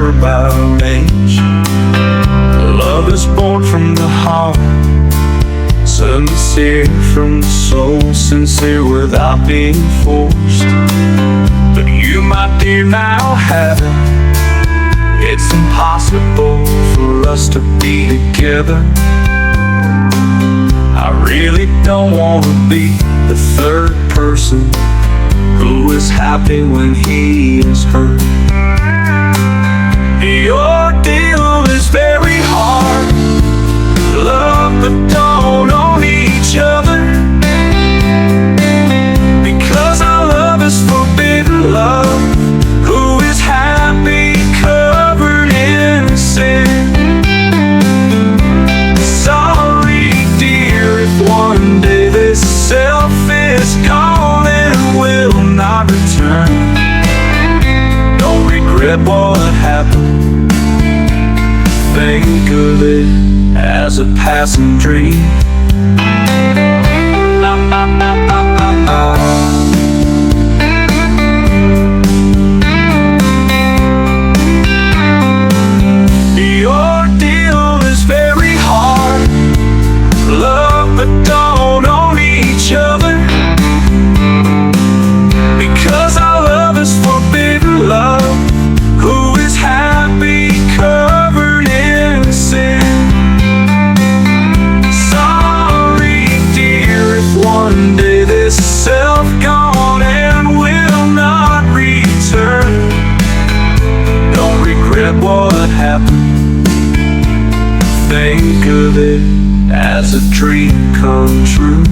matter about age. Love is born from the heart, sincere from the soul, sincere without being forced. But you, my dear, now have it. It's impossible for us to be together. I really don't want to be the third person who is happy when he is hurt. Your deal is very hard. Love but don't own each other, because our love is forbidden love. Who is happy covered in sin? Sorry dear, if one day this self is gone and will not return. Don't regret what happened. Think of it as a passing dream. Your deal is very hard. Love but don't own each other, because our love is forbidden love. Who is happy covered in sin? Sorry dear, if one day this self gone and will not return. Don't regret what happened. Think of it as a dream come true.